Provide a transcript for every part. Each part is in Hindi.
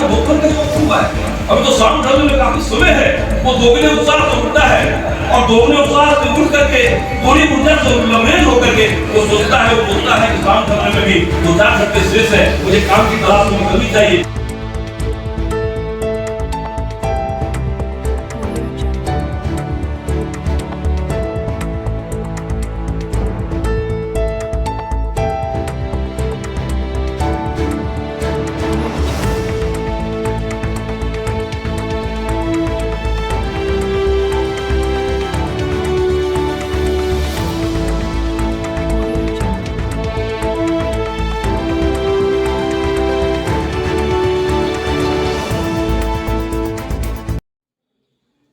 के भूख करके वो खूब आए। अभी तो शाम ढलने में काफी समय है, वो दोगुने उत्साह से उठता है और दोगुने उत्साह से उठ करके पूरी ऊर्जा से लमेल होकर के वो सोचता है, वो बोलता है कि काम करने में भी 2-4 घंटे शेष है, मुझे काम की तलाश में निकलनी चाहिए।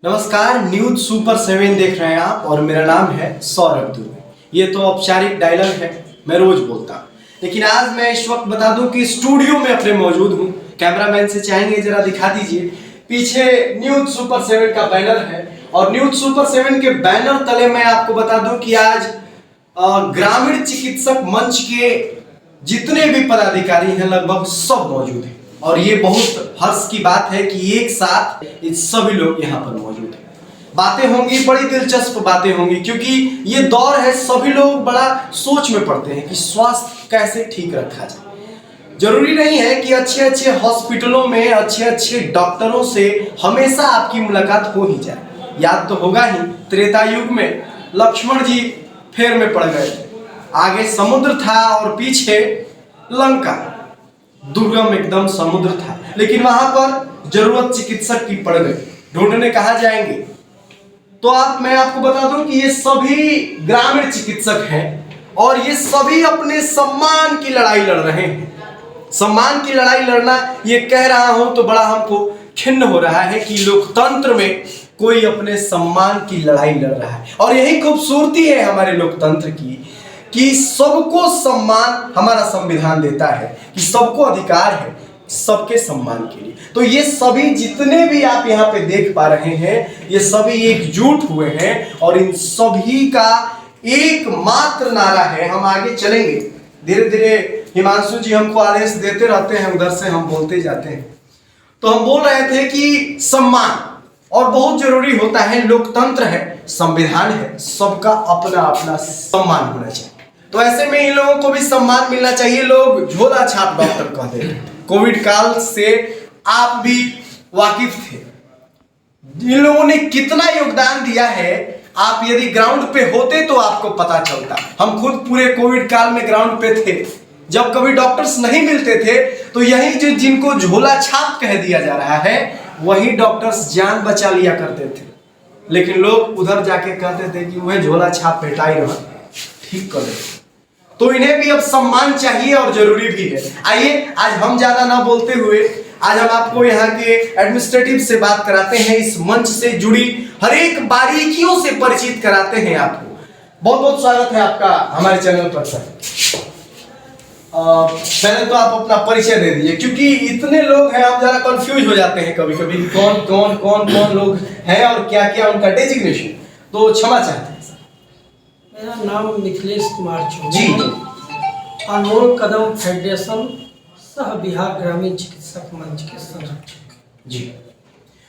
नमस्कार, न्यूज सुपर 7 देख रहे हैं आप और मेरा नाम है सौरभ दुबे। ये तो औपचारिक डायलॉग है, मैं रोज बोलता हूँ, लेकिन आज मैं इस वक्त बता दूं कि स्टूडियो में अपने मौजूद हूँ। कैमरामैन से चाहेंगे जरा दिखा दीजिए, पीछे न्यूज सुपर 7 का बैनर है और न्यूज सुपर 7 के बैनर तले मैं आपको बता दूं कि आज ग्रामीण चिकित्सक मंच के जितने भी पदाधिकारी हैं लगभग सब मौजूद हैं और ये बहुत हर्ष की बात है कि एक साथ ये सभी लोग यहाँ पर मौजूद हैं। बातें होंगी, बड़ी दिलचस्प बातें होंगी, क्योंकि ये दौर है, सभी लोग बड़ा सोच में पड़ते हैं कि स्वास्थ्य कैसे ठीक रखा जाए। जरूरी नहीं है कि अच्छे अच्छे हॉस्पिटलों में अच्छे अच्छे डॉक्टरों से हमेशा आपकी मुलाकात हो ही जाए। याद तो होगा ही, त्रेता युग में लक्ष्मण जी फेर में पड़ गए थे, आगे समुद्र था और पीछे लंका, दुर्गम एकदम समुद्र था, लेकिन वहां पर जरूरत चिकित्सक की पड़ गई। ढूंढने कहाँ जाएंगे? तो मैं आपको बता दूं कि ये सभी ग्रामीण चिकित्सक हैं और ये सभी अपने सम्मान की लड़ाई लड़ रहे हैं। सम्मान की लड़ाई लड़ना, ये कह रहा हूं तो बड़ा हमको खिन्न हो रहा है कि लोकतंत्र में कोई अपने सम्मान की लड़ाई लड़ रहा है। और यही खूबसूरती है हमारे लोकतंत्र की कि सबको सम्मान हमारा संविधान देता है, कि सबको अधिकार है सबके सम्मान के लिए। तो ये सभी जितने भी आप यहाँ पे देख पा रहे हैं, ये सभी एकजुट हुए हैं और इन सभी का एकमात्र नारा है, हम आगे चलेंगे। धीरे धीरे हिमांशु जी हमको आदेश देते रहते हैं, उधर से हम बोलते जाते हैं। तो हम बोल रहे थे कि सम्मान और बहुत जरूरी होता है, लोकतंत्र है, संविधान है, सबका अपना अपना सम्मान होना चाहिए। तो ऐसे में इन लोगों को भी सम्मान मिलना चाहिए। लोग झोला छाप डॉक्टर कहते हैं, कोविड काल से आप भी वाकिफ थे। इन लोगों ने कितना योगदान दिया है, आप यदि ग्राउंड पे होते तो आपको पता चलता। हम खुद पूरे कोविड काल में ग्राउंड पे थे, जब कभी डॉक्टर्स नहीं मिलते थे तो यही जो जिनको झोला छाप कह दिया जा रहा है, वही डॉक्टर्स जान बचा लिया करते थे। लेकिन लोग उधर जाके कहते थे कि वह झोला छाप भेटाई रहा, ठीक कर दे। तो इन्हें भी अब सम्मान चाहिए और जरूरी भी है। आइए, आज हम ज्यादा ना बोलते हुए आज हम आपको यहाँ के एडमिनिस्ट्रेटिव से बात कराते हैं, इस मंच से जुड़ी हर एक बारीकियों से परिचित कराते हैं आपको। बहुत बहुत स्वागत है आपका हमारे चैनल पर सर। पहले तो आप अपना परिचय दे दीजिए, क्योंकि इतने लोग हैं, हम जरा कंफ्यूज हो जाते हैं कभी कभी, कौन कौन कौन कौन लोग हैं और क्या क्या उनका डेजिग्नेशन, तो क्षमा चाहते हैं। मेरा नाम मिथिलेश कुमार जी, अनमोल कदम फेडरेशन सह बिहार ग्रामीण चिकित्सक मंच के संरक्षक जी।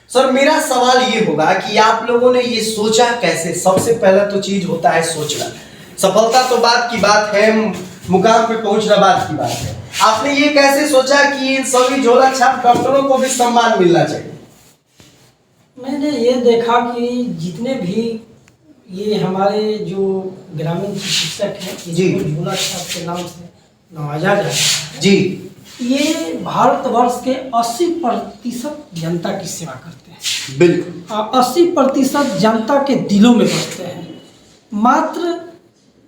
सर, मेरा सवाल ये होगा कि आप लोगों ने ये सोचा कैसे? सबसे पहला तो चीज होता है सोचना। सफलता तो बात की बात है, मुकाम पे पहुंचना बात की बात है। आपने ये कैसे सोचा कि इन सभी झोला छाप डॉक्टरों को भी सम्मान मिलना चाहिए? मैंने ये देखा कि जितने भी ये हमारे जो ग्रामीण चिकित्सक हैं, इसको झोला छाप के नाम से नवाजा जाता है जी, ये भारतवर्ष के 80% जनता की सेवा करते हैं। बिल्कुल 80% जनता के दिलों में बसते हैं। मात्र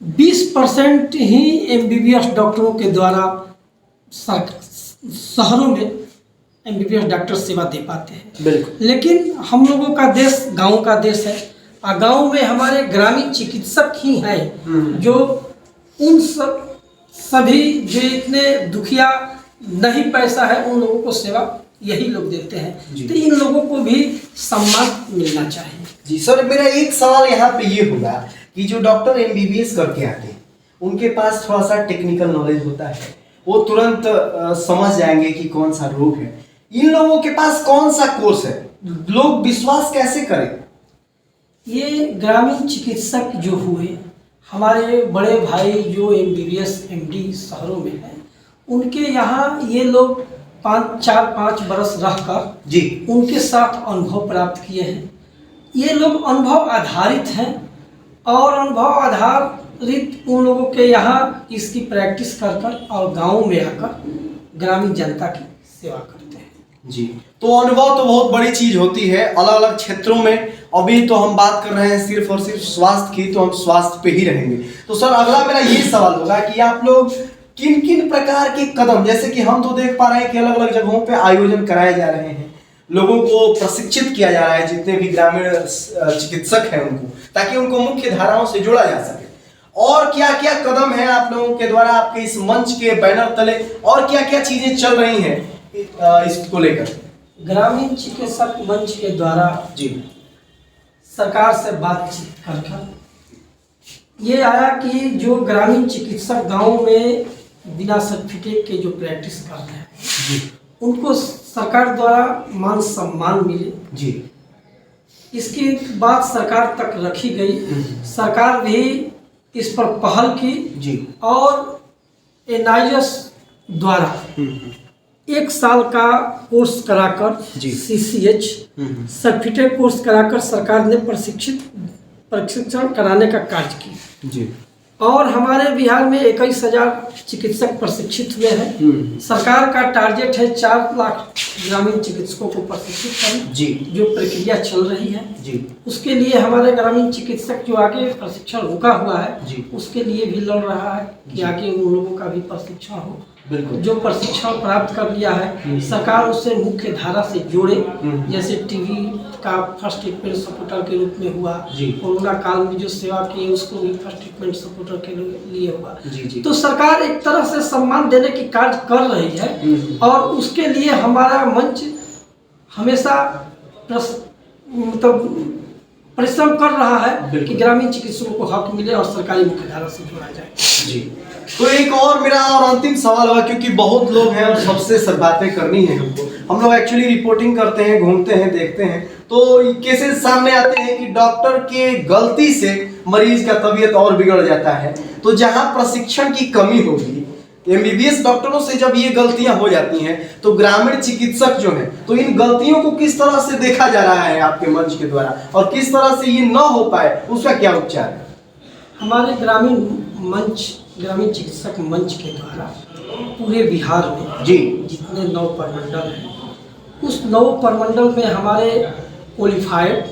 20% ही MBBS डॉक्टरों के द्वारा शहरों में MBBS डॉक्टर सेवा दे पाते हैं। बिल्कुल। लेकिन हम लोगों का देश गांव का देश है और गांव में हमारे ग्रामीण चिकित्सक ही हैं जो उन सभी जो इतने दुखिया नहीं पैसा है उन लोगों को सेवा यही लोग देते हैं। तो इन लोगों को भी सम्मान मिलना चाहिए। जी सर, मेरा एक सवाल यहाँ पे ये होगा कि जो डॉक्टर MBBS करके आते हैं उनके पास थोड़ा सा टेक्निकल नॉलेज होता है, वो तुरंत समझ जाएंगे कि कौन सा रोग है। इन लोगों के पास कौन सा कोर्स है, लोग विश्वास कैसे करें? ये ग्रामीण चिकित्सक जो हुए, हमारे बड़े भाई जो MBBS MD शहरों में हैं, उनके यहाँ ये लोग 4-5 बरस रहकर जी उनके साथ अनुभव प्राप्त किए हैं। ये लोग अनुभव आधारित हैं और अनुभव आधारित उन लोगों के यहाँ इसकी प्रैक्टिस कर कर और गाँव में आकर ग्रामीण जनता की सेवा करते हैं। जी, तो अनुभव तो बहुत बड़ी चीज होती है अलग अलग क्षेत्रों में। अभी तो हम बात कर रहे हैं सिर्फ और सिर्फ स्वास्थ्य की, तो हम स्वास्थ्य पे ही रहेंगे। तो सर अगला मेरा ये सवाल होगा कि आप लोग किन किन प्रकार के कदम, जैसे कि हम तो देख पा रहे हैं कि अलग अलग जगहों पे आयोजन कराए जा रहे हैं, लोगों को प्रशिक्षित किया जा रहा है, जितने भी ग्रामीण चिकित्सक हैं उनको, ताकि उनको मुख्य धाराओं से जोड़ा जा सके। और क्या क्या कदम है आप लोगों के द्वारा, आपके इस मंच के बैनर तले और क्या क्या चीजें चल रही हैं इसको लेकर? ग्रामीण चिकित्सक मंच के द्वारा जी सरकार से बातचीत कर ये आया कि जो ग्रामीण चिकित्सक गांव में बिना सर्टिफिकेट के जो प्रैक्टिस कर रहे हैं जी उनको सरकार द्वारा मान सम्मान मिले। जी इसकी बात सरकार तक रखी गई, सरकार भी इस पर पहल की जी और NIS द्वारा 1 साल का कोर्स कराकर जी। CCH सर्टिफिकेट कोर्स कराकर सरकार ने प्रशिक्षण कराने का कार्य किया जी और हमारे बिहार में 21,000 चिकित्सक प्रशिक्षित हुए हैं। सरकार का टारगेट है 4 लाख ग्रामीण चिकित्सकों को प्रशिक्षित करना जी जो प्रक्रिया चल रही है जी उसके लिए हमारे ग्रामीण चिकित्सक जो आगे प्रशिक्षण रुका हुआ है जी उसके लिए भी लड़ रहा है कि आगे उन लोगों का भी प्रशिक्षण हो। बिल्कुल जो प्रशिक्षण प्राप्त कर लिया है सरकार उसे मुख्य धारा से जोड़े, जैसे टीबी का फर्स्ट ट्रीटमेंट सपोर्टर के रूप में हुआ, जी। कोरोना काल में जो सेवा की उसको भी फर्स्ट ट्रीटमेंट सपोर्टर के लिए हुआ। जी जी तो सरकार एक तरह से सम्मान देने की कार्य कर रही है और उसके लिए हमारा मंच हमेशा मतलब परिश्रम कर रहा है कि ग्रामीण चिकित्सकों को हक मिले और सरकारी मुख्य धारा से जोड़ा जाए। जी, तो एक और मेरा और अंतिम सवाल होगा, क्योंकि बहुत लोग हैं और सबसे सब बातें करनी है हमको। हम लोग एक्चुअली रिपोर्टिंग करते हैं, घूमते हैं, देखते हैं, तो केसेस सामने आते हैं कि डॉक्टर के गलती से मरीज का तबीयत और बिगड़ जाता है। तो जहां प्रशिक्षण की कमी होगी, MBBS डॉक्टरों से जब ये गलतियां हो जाती हैं, तो ग्रामीण चिकित्सक जो हैं, तो इन गलतियों को किस तरह से देखा जा रहा है आपके मंच के द्वारा, और किस तरह से ये न हो पाए उसका क्या उपचार है? हमारे ग्रामीण चिकित्सक मंच के द्वारा पूरे बिहार में जी जितने 9 प्रमंडल हैं, उस 9 प्रमंडल में हमारे क्वालिफाइड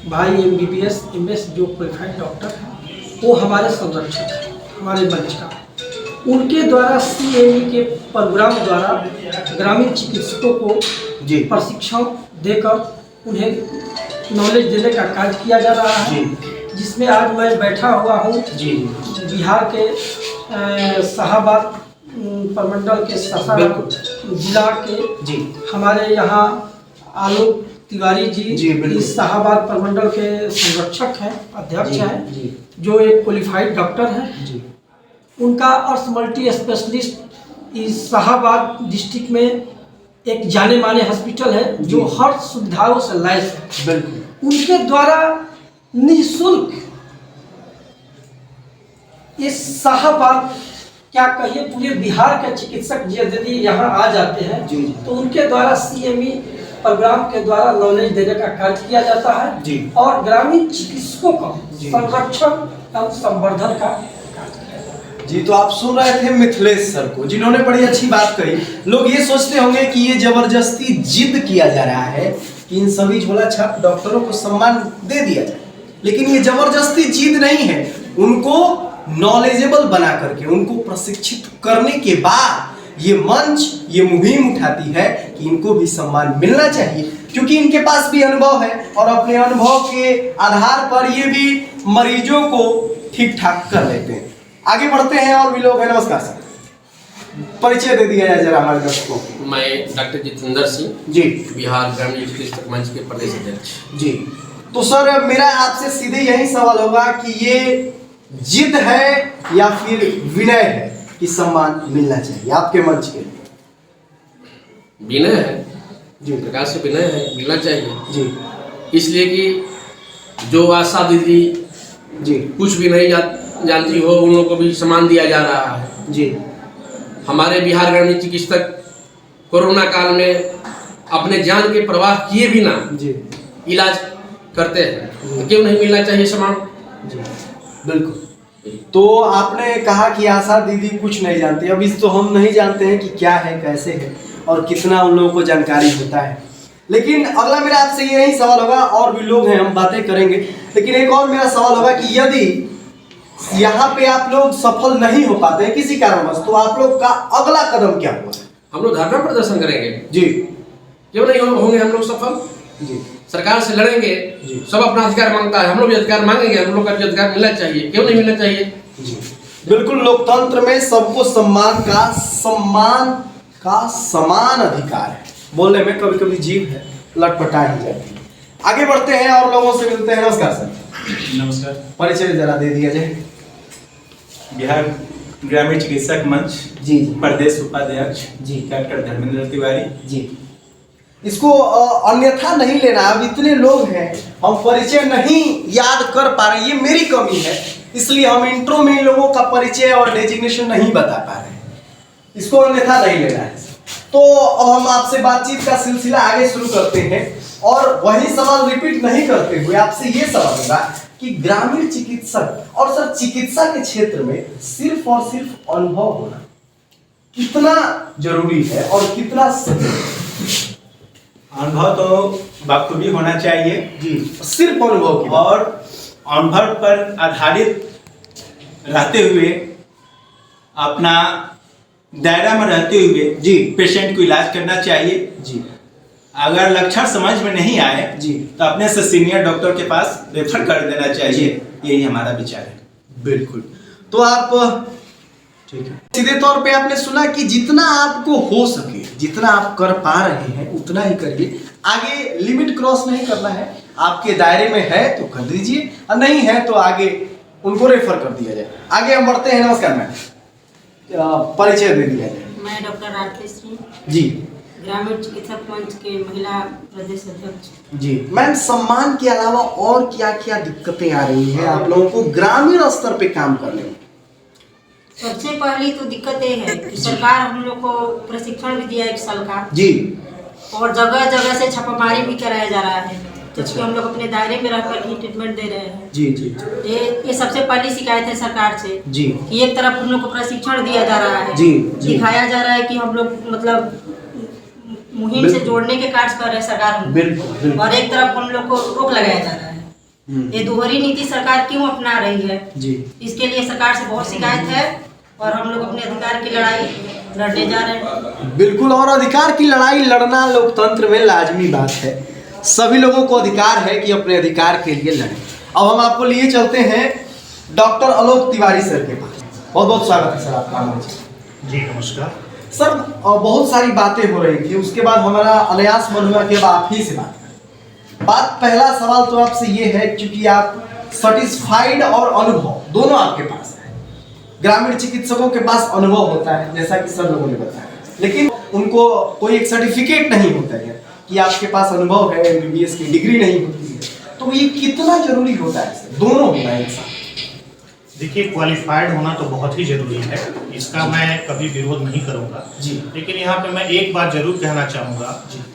भाई MBBS MS जो क्वालिफाइड डॉक्टर हैं वो हमारे संरक्षक हैं हमारे मंच का। उनके द्वारा CME के प्रोग्राम द्वारा ग्रामीण चिकित्सकों को जी प्रशिक्षण देकर उन्हें नॉलेज देने का कार्य किया जा रहा है, जिसमें आज मैं बैठा हुआ हूँ जी बिहार के शाहाबाद प्रमंडल के सासाराम जिला के जी हमारे यहाँ आलोक तिवारी जी इस शाहाबाद प्रमंडल के संरक्षक हैं, अध्यक्ष हैं, जो एक क्वालिफाइड डॉक्टर हैं। उनका अर्थ मल्टी स्पेशलिस्ट इस शाहाबाद डिस्ट्रिक्ट में एक जाने माने हॉस्पिटल है जो हर सुविधाओं से लैस है। बिल्कुल उनके द्वारा निःशुल्क इस शाहाबाद क्या कहिए पूरे बिहार के चिकित्सक यदि यहाँ आ जाते हैं तो उनके द्वारा CME प्रोग्राम के द्वारा नॉलेज देने का कार्य किया जाता है और ग्रामीण चिकित्सकों का संरक्षण एवं संवर्धन का। जी, तो आप सुन रहे थे मिथिलेश सर को, जिन्होंने बड़ी अच्छी बात कही। लोग ये सोचते होंगे कि ये जबरदस्ती जिद किया जा रहा है कि इन सभी झोला छाप डॉक्टरों को सम्मान दे दिया जाए, लेकिन ये जबरदस्ती जिद नहीं है। उनको नॉलेजेबल बना करके, उनको प्रशिक्षित करने के बाद ये मंच ये मुहिम उठाती है कि इनको भी सम्मान मिलना चाहिए, क्योंकि इनके पास भी अनुभव है और अपने अनुभव के आधार पर ये भी मरीजों को ठीक ठाक कर लेते हैं। आगे बढ़ते हैं और भी लोग हैं। नमस्कार सर, परिचय दे दिया जाए जरा हमारे दर्शकों को। मैं डॉक्टर जितेंद्र सिंह जी, बिहार ग्रामीण चिकित्सक मंच के प्रदेश अध्यक्ष। जी, तो सर मेरा आपसे सीधे यही सवाल होगा कि ये जिद है या फिर विनय है कि सम्मान मिलना चाहिए आपके मंच के लिए? विनय है जी सरकार से विनय है, मिलना चाहिए। जी इसलिए कि जो आशा दीदी जी कुछ भी नहीं जानती हो, उन लोगों को भी सम्मान दिया जा रहा है। जी हमारे बिहार ग्रामीण चिकित्सक कोरोना काल में अपने जान के प्रवाह किए बिना जी इलाज करते हैं, तो क्यों नहीं मिलना चाहिए सम्मान? जी बिल्कुल। तो आपने कहा कि आशा दीदी कुछ नहीं जानती, अब इस तो हम नहीं जानते हैं कि क्या है, कैसे है और कितना उन लोगों को जानकारी होता है। लेकिन अगला मेरा आपसे यही सवाल होगा, और भी लोग हैं हम बातें करेंगे, लेकिन एक और मेरा सवाल होगा कि यदि यहाँ पे आप लोग सफल नहीं हो पाते हैं किसी कारणवश, तो आप लोग का अगला कदम क्या होगा? हम लोग धरना प्रदर्शन करेंगे। जी क्यों नहीं होंगे हम लोग सफल? जी सरकार से लड़ेंगे। जी। सब अपना अधिकार मांगता है, हम लोग भी अधिकार मांगेंगे। हम लोग का भी अधिकार मिलना चाहिए, क्यों नहीं मिलना चाहिए? जी बिल्कुल। लोकतंत्र में सबको सम्मान का समान अधिकार है। बोलने में कभी कभी जीभ है लटपटा ही जाती है। आगे बढ़ते हैं और लोगों से मिलते हैं। नमस्कार सर। नमस्कार। परिचय जरा दे दिया जाए। बिहार ग्रामीण चिकित्सक मंच जी प्रदेश उपाध्यक्ष जी डॉक्टर धर्मेंद्र तिवारी। जी इसको अन्यथा नहीं लेना। अब इतने लोग हैं, हम परिचय नहीं याद कर पा रहे, ये मेरी कमी है, इसलिए हम इंट्रो में इन लोगों का परिचय और डेजिग्नेशन नहीं बता पा रहे हैं। इसको अन्यथा नहीं लेना है। तो अब हम आपसे बातचीत का सिलसिला आगे शुरू करते हैं और वही सवाल रिपीट नहीं करते हुए आपसे ये सवाल होगा कि ग्रामीण चिकित्सक और सर चिकित्सा के क्षेत्र में सिर्फ और सिर्फ अनुभव होना कितना जरूरी है और कितना सही है? अनुभव तो बखूबी होना चाहिए जी, सिर्फ अनुभव की बात। और अनुभव पर आधारित रहते हुए अपना दायरा में रहते हुए जी पेशेंट को इलाज करना चाहिए। जी अगर लक्षण समझ में नहीं आए जी तो अपने से सीनियर डॉक्टर के पास रेफर कर देना चाहिए। यही हमारा विचार है। बिल्कुल। तो आप ठीक है, सीधे तौर पे आपने सुना कि जितना आपको हो सके, जितना आप कर पा रहे हैं उतना ही करिए। आगे लिमिट क्रॉस नहीं करना है। आपके दायरे में है तो कर दीजिए, और नहीं है तो आगे उनको रेफर कर दिया जाए। आगे हम बढ़ते हैं। नमस्कार मैम, परिचय दे दिया जाए। मैं डॉक्टर आरती सिंह, जी ग्रामीण चिकित्सक मंच के महिला प्रदेश अध्यक्ष। जी मैम, सम्मान के अलावा और क्या क्या दिक्कतें आ रही हैं आप लोगों को ग्रामीण स्तर पे काम करने में? सबसे पहली तो दिक्कत ये है कि सरकार हम लोग को प्रशिक्षण भी दिया 1 साल का, जी और जगह जगह से छापामारी भी कराया जा रहा है, जबकि हम लोग अपने दायरे में रहकर ही ट्रीटमेंट दे रहे हैं। जी जी ये सबसे पहली शिकायत है सरकार से जी कि एक तरफ हम लोग को प्रशिक्षण दिया जा रहा है, जी, जी। दिखाया जा रहा है कि हम लोग मतलब मुहिम से जोड़ने के कार्य कर रहे हैं सरकार हम लोग, बिल्कुल बिल्कुल। और एक तरफ हम लोग को रोक लगाया जा रहा है। ये दोहरी नीति सरकार क्यों अपना रही है? जी इसके लिए सरकार से बहुत शिकायत है और हम लोग अपने अधिकार की लड़ाई लड़ने जा रहे हैं। बिल्कुल। और अधिकार की लड़ाई लड़ना लोकतंत्र में लाजमी बात है। सभी लोगों को अधिकार है कि अपने अधिकार के लिए लड़ें। अब हम आपको लिए चलते हैं डॉक्टर आलोक तिवारी सर के पास। बहुत बहुत स्वागत है सर आपका। जी नमस्कार सर, बहुत सारी बातें हो रही थी, उसके बाद हमारा अनायास मन हुआ कि अब आप ही से बात पहला सवाल तो आपसे ये है, क्योंकि आप सर्टिफाइड और अनुभव दोनों आपके पास है। ग्रामीण चिकित्सकों के पास अनुभव होता है जैसा कि सर लोगों ने बताया, लेकिन उनको कोई एक सर्टिफिकेट नहीं होता है कि आपके पास अनुभव है, MBBS की डिग्री नहीं होती है। तो ये कितना जरूरी होता है सर, दोनों होना है एक साथ? देखिए, क्वालिफाइड होना तो बहुत ही जरूरी है, इसका मैं कभी विरोध नहीं करूंगा जी। लेकिन यहाँ पे मैं एक बात जरूर कहना चाहूँगा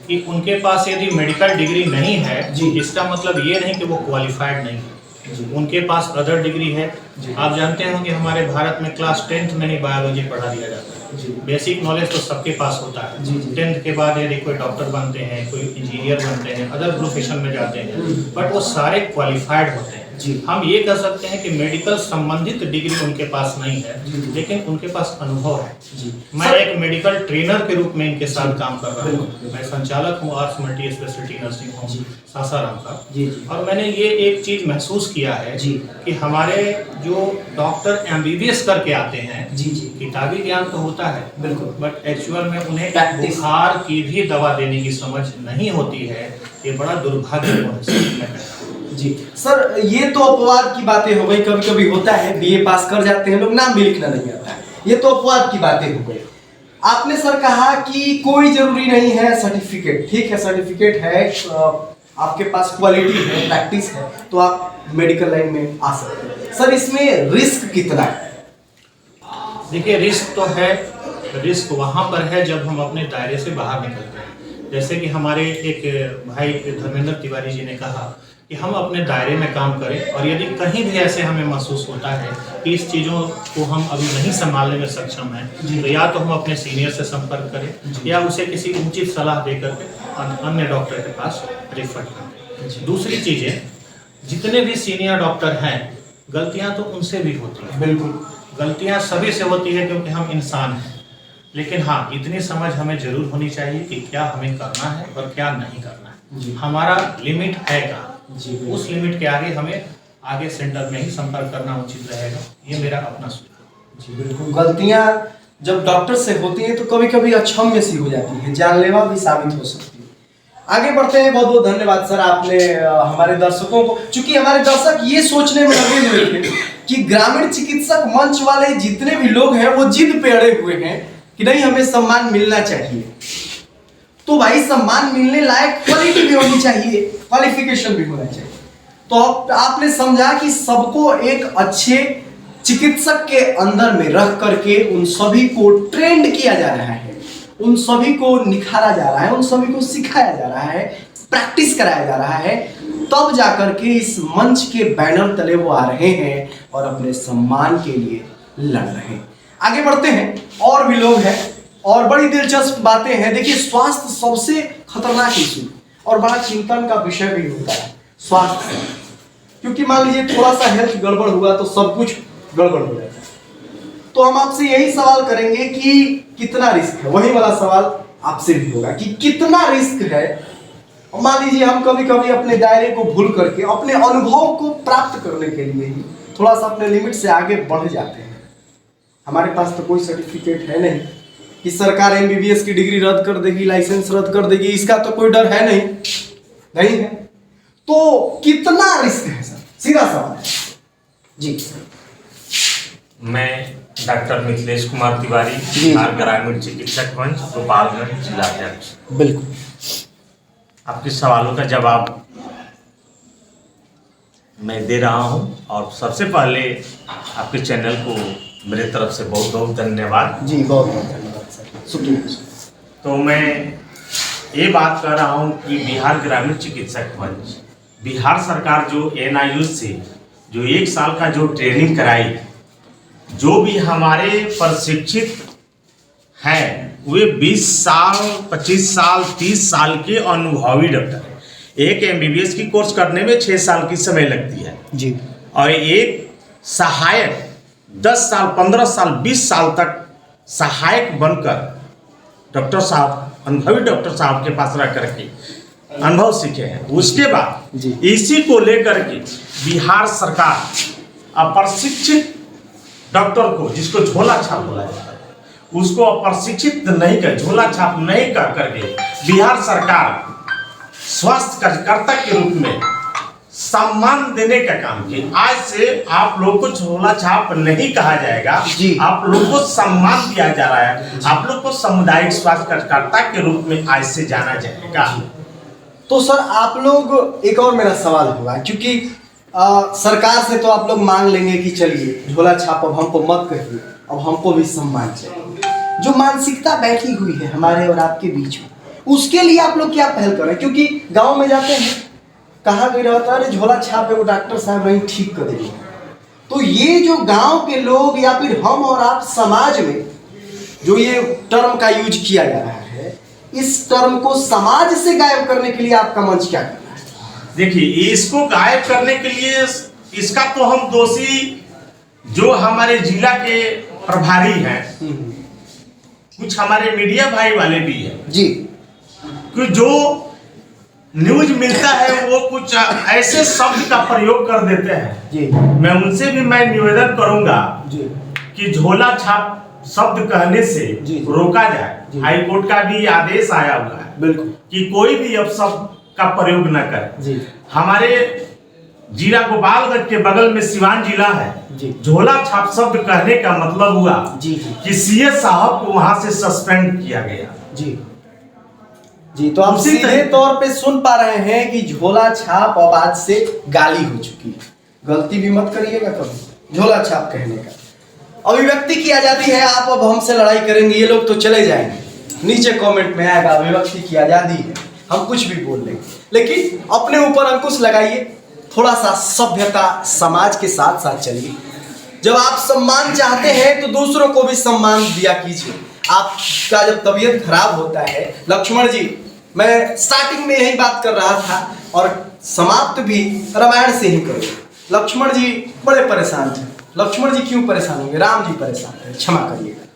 कि उनके पास यदि मेडिकल डिग्री नहीं है जी। इसका मतलब ये नहीं कि वो क्वालिफाइड नहीं है। उनके पास अदर डिग्री है। आप जानते हैं कि हमारे भारत में क्लास 10th में ही बायोलॉजी पढ़ा दिया जाता है। बेसिक नॉलेज तो सबके पास होता है। 10th के बाद यदि कोई डॉक्टर बनते हैं, कोई इंजीनियर बनते हैं, अदर प्रोफेशन में जाते हैं, बट वो सारे क्वालिफाइड होते हैं। हम ये कह सकते हैं कि मेडिकल संबंधित डिग्री उनके पास नहीं है, लेकिन उनके पास अनुभव है। मैं एक मेडिकल ट्रेनर के रूप में इनके साथ काम कर रहा हूँ। मैं संचालक हूँ arts multi speciality nursing home Sasaram का। और मैंने ये एक चीज महसूस किया है कि हमारे जो डॉक्टर MBBS करके आते हैं, किताबी ज्ञान तो होता है बिल्कुल, बट एक्चुअल में उन्हें बुखार की भी दवा देने की समझ नहीं होती है। ये बड़ा दुर्भाग्यपूर्ण है। जी सर, ये तो अपवाद की बातें हो गई। कभी कभी होता है BA पास कर जाते हैं लोग, नाम भी लिखना नहीं आता है, ये तो अपवाद की बातें हो गई। आपने सर कहा कि कोई जरूरी नहीं है सर्टिफिकेट, ठीक है सर्टिफिकेट है, आपके पास क्वालिटी है, प्रैक्टिस है, तो आप मेडिकल लाइन में आ सकते हैं। सर इसमें रिस्क कितना है? देखिए रिस्क तो है, रिस्क वहाँ पर है जब हम अपने दायरे से बाहर निकलते हैं। जैसे कि हमारे एक भाई धर्मेंद्र तिवारी जी ने कहा कि हम अपने दायरे में काम करें, और यदि कहीं भी ऐसे हमें महसूस होता है कि इस चीज़ों को हम अभी नहीं संभालने में सक्षम हैं, तो या तो हम अपने सीनियर से संपर्क करें या उसे किसी उचित सलाह दे करके अन्य डॉक्टर के पास रेफर करें। दूसरी चीज़ें, जितने भी सीनियर डॉक्टर हैं, गलतियाँ तो उनसे भी होती हैं, बिल्कुल गलतियाँ सभी से होती है क्योंकि हम इंसान हैं। लेकिन हाँ, इतनी समझ हमें जरूर होनी चाहिए कि क्या हमें करना है और क्या नहीं करना है। हमारा लिमिट है कहाँ, उस लिमिट के आगे हमें आगे सेंटर में ही संपर्क करना उचित रहेगा। ये मेरा अपना सुझाव। जी बिल्कुल, गलतियां जब डॉक्टर से होती हैं तो कभी कभी अक्षम्य सी हो जाती है, जानलेवा भी साबित हो सकती है। आगे बढ़ते हैं, बहुत बहुत धन्यवाद सर, आपने हमारे दर्शकों को, चूंकि हमारे दर्शक ये सोचने में लगे हुए थे कि ग्रामीण चिकित्सक मंच वाले जितने भी लोग हैं वो जिद पे अड़े हुए हैं कि नहीं हमें सम्मान मिलना चाहिए, तो भाई सम्मान मिलने लायक क्वालिटी भी होनी चाहिए, क्वालिफिकेशन भी होना चाहिए। तो आपने समझा कि सबको एक अच्छे चिकित्सक के अंदर में रख करके उन सभी को ट्रेंड किया जा रहा है, उन सभी को निखारा जा रहा है, उन सभी को सिखाया जा रहा है, प्रैक्टिस कराया जा रहा है, तब जाकर के इस मंच के बैनर तले वो आ रहे हैं और अपने सम्मान के लिए लड़ रहे हैं। आगे बढ़ते हैं, और भी लोग हैं और बड़ी दिलचस्प बातें हैं। देखिए स्वास्थ्य सबसे खतरनाक इशू और बड़ा चिंतन का विषय भी होता है स्वास्थ्य, क्योंकि मान लीजिए थोड़ा सा हेल्थ गड़बड़ हुआ तो सब कुछ गड़बड़ हो जाता है। तो हम आपसे यही सवाल करेंगे कि कितना रिस्क है, वही वाला सवाल आपसे भी होगा कि कितना रिस्क है। मान लीजिए हम कभी कभी अपने दायरे को भूल करके अपने अनुभव को प्राप्त करने के लिए ही थोड़ा सा अपने लिमिट से आगे बढ़ जाते हैं। हमारे पास तो कोई सर्टिफिकेट है नहीं कि सरकार MBBS की डिग्री रद्द कर देगी, लाइसेंस रद्द कर देगी, इसका तो कोई डर है नहीं है। तो कितना रिस्क है सर, सीधा सवाल है जी। मैं डॉक्टर मिथिलेश कुमार तिवारी, बिहार ग्रामीण चिकित्सक मंच, गोपालगंज जिलाध्यक्ष। बिल्कुल, आपके सवालों का जवाब मैं दे रहा हूं, और सबसे पहले आपके चैनल को मेरे तरफ से बहुत बहुत धन्यवाद जी, बहुत बहुत धन्यवाद सर, शुक्रिया। तो मैं ये बात कर रहा हूं कि बिहार ग्रामीण चिकित्सक मंच, बिहार सरकार जो NIU से जो 1 साल का जो ट्रेनिंग कराई, जो भी हमारे प्रशिक्षित हैं वे 20 साल 25 साल 30 साल के अनुभवी डॉक्टर हैं। एक MBBS की कोर्स करने में 6 साल की समय लगती है जी, और एक सहायक 10 साल 15 साल 20 साल तक सहायक बनकर डॉक्टर साहब, अनुभवी डॉक्टर साहब के पास रह करके अनुभव सीखे हैं। उसके बाद इसी को लेकर के बिहार सरकार अप्रशिक्षित डॉक्टर को, जिसको झोला छाप बोला जाता है, उसको अप्रशिक्षित नहीं कर, झोला छाप नहीं कर करके बिहार सरकार स्वास्थ्य कार्यकर्ता के रूप में सम्मान देने का काम किया। आज से आप लोग को झोला छाप नहीं कहा जाएगा, आप लोग को सम्मान दिया जा रहा है, आप लोग को सामुदायिक स्वास्थ्य कार्यकर्ता के रूप में आज से जाना जाएगा। तो सर आप लोग, एक और मेरा सवाल होगा, क्योंकि सरकार से तो आप लोग मांग लेंगे कि चलिए झोला छाप अब हमको मत कहिए, अब हमको भी सम्मान चाहिए। जो मानसिकता बैठी हुई है हमारे और आपके बीच में, उसके लिए आप लोग क्या पहल कर रहे हैं? क्योंकि गांव में जाते हैं, कहा भी रहता है झोला छाप वो डॉक्टर साहब नहीं ठीक कर देंगे। तो ये जो गांव के लोग या फिर हम और आप समाज में जो ये टर्म का यूज किया जा रहा है, इस टर्म को समाज से गायब करने के लिए आपका मंच क्या कर रहा है? देखिए, इसको गायब करने के लिए इसका तो हम दोषी जो हमारे जिला के प्रभारी हैं, कुछ हमारे मीडिया भाई वाले भी हैं जी, कि जो न्यूज मिलता है वो कुछ ऐसे शब्द का प्रयोग कर देते हैं जी। मैं उनसे भी मैं निवेदन करूंगा जी कि झोला छाप शब्द कहने से रोका जाए। हाई कोर्ट का भी आदेश आया हुआ है बिल्कुल कि कोई भी अब शब्द का प्रयोग न करे। जी। हमारे जिला गोपालगंज के बगल में सिवान जिला है जी। झोला छाप शब्द कहने का मतलब हुआ जी जी कि सीए साहब को वहां से सस्पेंड किया गया। जी जी। तो हम उसी सीधे तरह- तौर पे सुन पा रहे हैं कि झोला छाप अब आज से गाली हो चुकी है। गलती भी मत करिएगा कभी झोला छाप कहने का। अभिव्यक्ति की आजादी है, आप अब हमसे लड़ाई करेंगे, ये लोग तो चले जाएंगे, नीचे कमेंट में आएगा अभिव्यक्ति की आजादी है, हम कुछ भी बोल लेंगे, लेकिन अपने ऊपर अंकुश लगाइए, थोड़ा सा सभ्यता समाज के साथ साथ चलिए। जब आप सम्मान चाहते हैं तो दूसरों को भी सम्मान दिया कीजिए। आपका जब तबीयत खराब होता है, लक्ष्मण जी, मैं स्टार्टिंग में यही बात कर रहा था और समाप्त भी रामायण से ही करूँगा। लक्ष्मण जी बड़े परेशान थे। लक्ष्मण जी क्यों परेशान होंगे? राम जी परेशान थे, क्षमा करिएगा,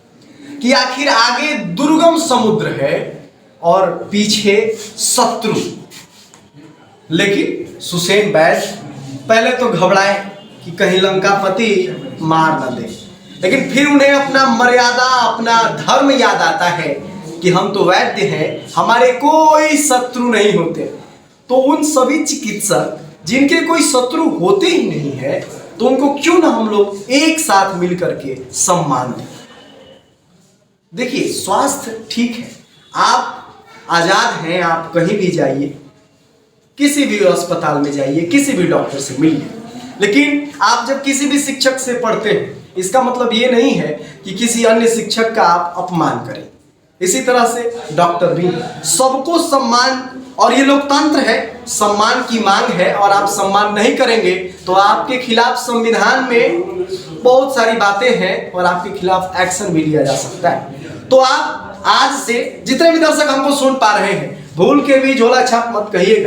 कि आखिर आगे दुर्गम समुद्र है और पीछे शत्रु। लेकिन सुसेन बैस पहले तो घबराए कि कहीं लंकापति मार न दे, लेकिन फिर उन्हें अपना मर्यादा, अपना धर्म याद आता है कि हम तो वैद्य हैं, हमारे कोई शत्रु नहीं होते। तो उन सभी चिकित्सक जिनके कोई शत्रु होते ही नहीं है, तो उनको क्यों ना हम लोग एक साथ मिल करके सम्मान दें। देखिए, स्वास्थ्य ठीक है, आप आजाद हैं, आप कहीं भी जाइए, किसी भी अस्पताल में जाइए, किसी भी डॉक्टर से मिलिए, लेकिन आप जब किसी भी शिक्षक से पढ़ते हैं, इसका मतलब ये नहीं है कि किसी अन्य शिक्षक का आप अपमान करें। इसी तरह से डॉक्टर भी सबको सम्मान, और ये लोकतंत्र है, सम्मान की मांग है, और आप सम्मान नहीं करेंगे तो आपके खिलाफ संविधान में बहुत सारी बातें हैं और आपके खिलाफ एक्शन भी लिया जा सकता है। तो आप आज से जितने भी दर्शक हमको सुन पा रहे हैं, भूल के भी झोला छाप मत कहिएगा।